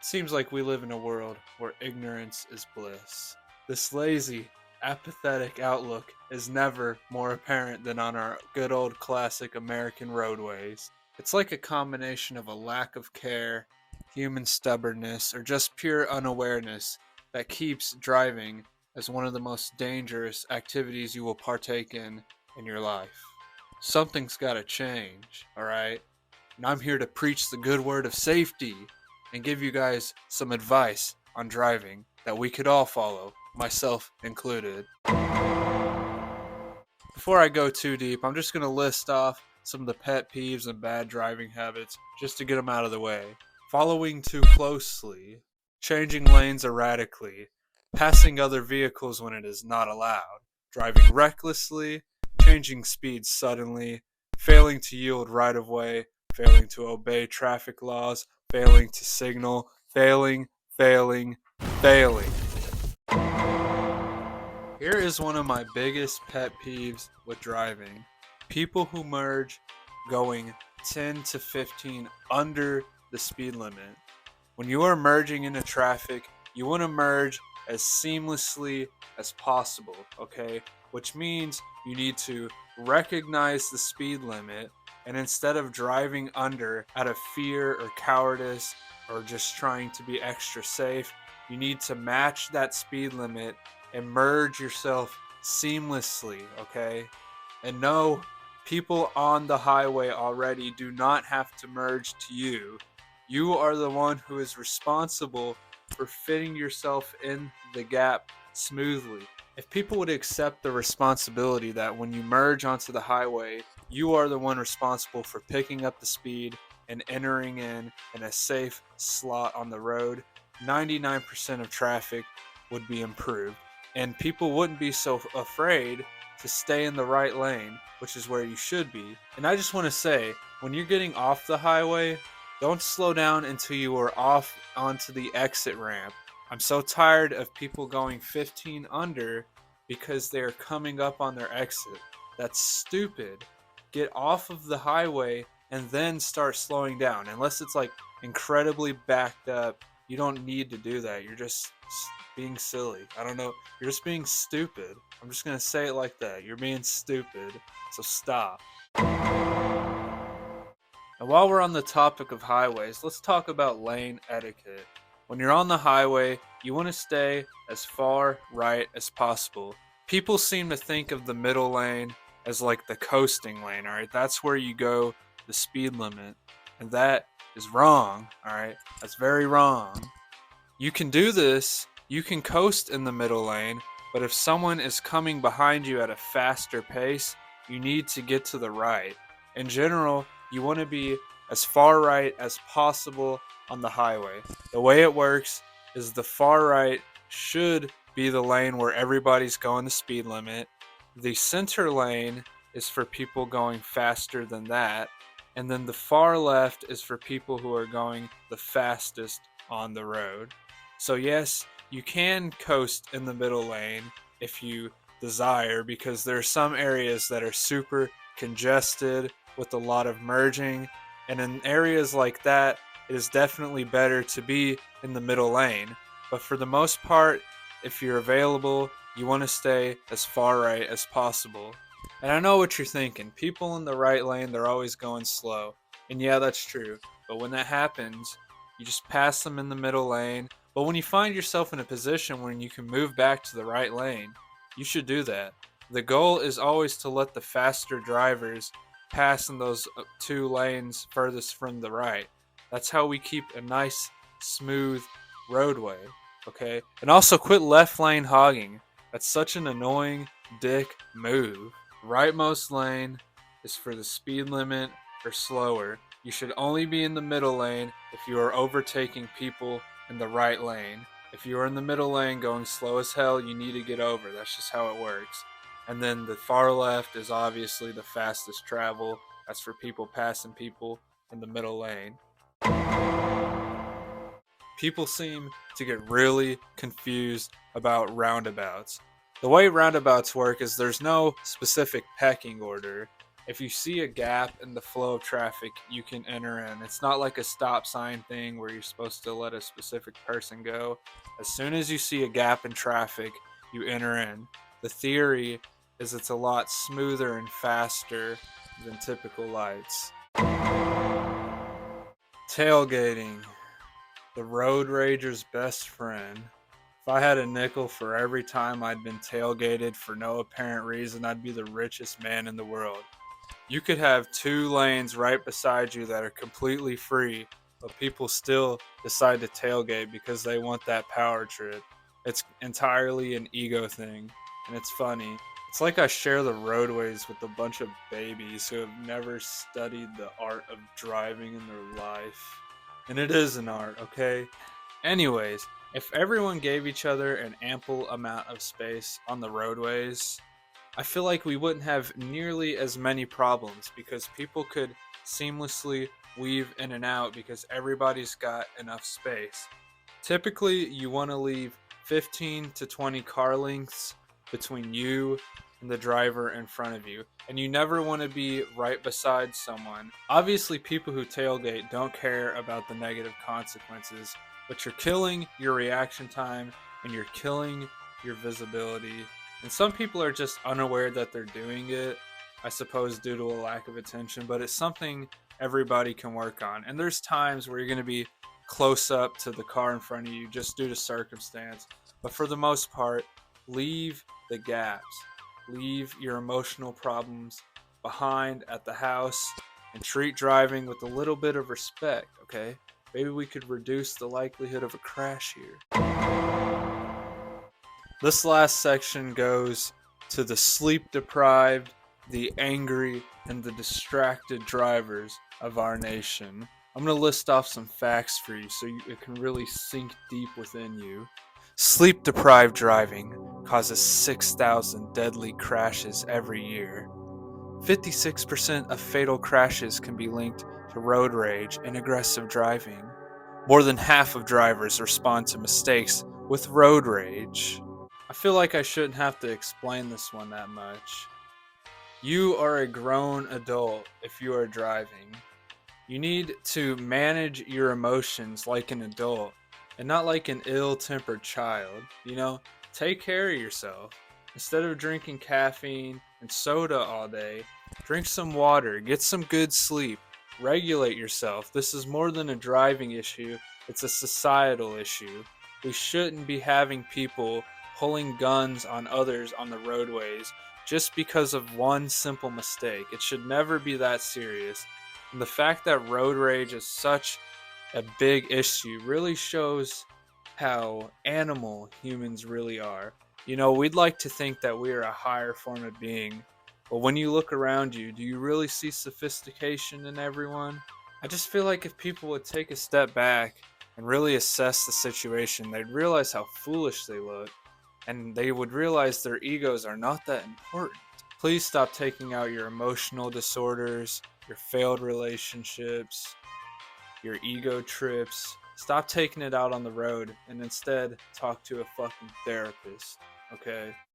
Seems like we live in a world where ignorance is bliss. This lazy, apathetic outlook is never more apparent than on our good old classic American roadways. It's like a combination of a lack of care, human stubbornness, or just pure unawareness that keeps driving as one of the most dangerous activities you will partake in your life. Something's gotta change, alright? And I'm here to preach the good word of safety and give you guys some advice on driving that we could all follow, myself included. Before I go too deep, I'm just going to list off some of the pet peeves and bad driving habits just to get them out of the way. Following too closely, changing lanes erratically, passing other vehicles when it is not allowed, driving recklessly, changing speeds suddenly, failing to yield right of way, failing to obey traffic laws, failing to signal, failing. Here is one of my biggest pet peeves with driving. People who merge going 10 to 15 under the speed limit. When you are merging into traffic, you want to merge as seamlessly as possible, okay? Which means you need to recognize the speed limit, and instead of driving under out of fear or cowardice or just trying to be extra safe, you need to match that speed limit and merge yourself seamlessly, okay? And no, people on the highway already do not have to merge to you. You are the one who is responsible for fitting yourself in the gap smoothly. If people would accept the responsibility that when you merge onto the highway, you are the one responsible for picking up the speed and entering in a safe slot on the road, 99% of traffic would be improved. And people wouldn't be so afraid to stay in the right lane, which is where you should be. And I just want to say, when you're getting off the highway, don't slow down until you are off onto the exit ramp. I'm so tired of people going 15 under because they're coming up on their exit. That's stupid. Get off of the highway and then start slowing down. Unless it's like incredibly backed up, you don't need to do that. You're just being silly. I don't know. You're just being stupid. I'm just going to say it like that. You're being stupid. So stop. And while we're on the topic of highways, let's talk about lane etiquette. When you're on the highway, you want to stay as far right as possible. People seem to think of the middle lane as like the coasting lane, alright? That's where you go the speed limit. And that is wrong, alright? That's very wrong. You can do this, you can coast in the middle lane, but if someone is coming behind you at a faster pace, you need to get to the right. In general, you want to be as far right as possible on the highway. The way it works is the far right should be the lane where everybody's going the speed limit. The center lane is for people going faster than that. And then the far left is for people who are going the fastest on the road. So yes, you can coast in the middle lane if you desire, because there are some areas that are super congested with a lot of merging, and in areas like that, it is definitely better to be in the middle lane. But for the most part, if you're available, you want to stay as far right as possible. And I know what you're thinking. People in the right lane, they're always going slow. And yeah, that's true. But when that happens, you just pass them in the middle lane. But when you find yourself in a position when you can move back to the right lane, you should do that. The goal is always to let the faster drivers pass in those two lanes furthest from the right. That's how we keep a nice, smooth roadway, okay? And also quit left lane hogging. That's such an annoying dick move. Rightmost lane is for the speed limit or slower. You should only be in the middle lane if you are overtaking people in the right lane. If you are in the middle lane going slow as hell, you need to get over. That's just how it works. And then the far left is obviously the fastest travel. That's for people passing people in the middle lane. People seem to get really confused about roundabouts. The way roundabouts work is there's no specific pecking order. If you see a gap in the flow of traffic, you can enter in. It's not like a stop sign thing where you're supposed to let a specific person go. As soon as you see a gap in traffic, you enter in. The theory is it's a lot smoother and faster than typical lights. Tailgating, the road rager's best friend. If I had a nickel for every time I'd been tailgated for no apparent reason, I'd be the richest man in the world. You could have 2 lanes right beside you that are completely free, but people still decide to tailgate because they want that power trip. It's entirely an ego thing, and it's funny. It's like I share the roadways with a bunch of babies who have never studied the art of driving in their life. And it is an art, okay? Anyways, if everyone gave each other an ample amount of space on the roadways, I feel like we wouldn't have nearly as many problems because people could seamlessly weave in and out because everybody's got enough space. Typically, you want to leave 15 to 20 car lengths between you and the driver in front of you, and you never want to be right beside someone. Obviously, people who tailgate don't care about the negative consequences, but you're killing your reaction time and you're killing your visibility. And some people are just unaware that they're doing it, I suppose, due to a lack of attention, but it's something everybody can work on. And there's times where you're going to be close up to the car in front of you just due to circumstance. But for the most part, leave the gaps. Leave your emotional problems behind at the house and treat driving with a little bit of respect, okay? Maybe we could reduce the likelihood of a crash here. This last section goes to the sleep deprived, the angry, and the distracted drivers of our nation. I'm going to list off some facts for you so it can really sink deep within you. Sleep deprived driving causes 6,000 deadly crashes every year. 56% of fatal crashes can be linked to road rage and aggressive driving. More than half of drivers respond to mistakes with road rage. I feel like I shouldn't have to explain this one that much. You are a grown adult if you are driving. You need to manage your emotions like an adult and not like an ill-tempered child. Take care of yourself. Instead of drinking caffeine and soda all day, drink some water, get some good sleep, regulate yourself. This is more than a driving issue, it's a societal issue. We shouldn't be having people pulling guns on others on the roadways just because of one simple mistake. It should never be that serious. And the fact that road rage is such a big issue really shows how animal humans really are. We'd like to think that we are a higher form of being, but when you look around you, do you really see sophistication in everyone? I just feel like if people would take a step back and really assess the situation, they'd realize how foolish they look, and they would realize their egos are not that important. Please stop taking out your emotional disorders, your failed relationships, your ego trips. Stop taking it out on the road and instead talk to a fucking therapist, okay?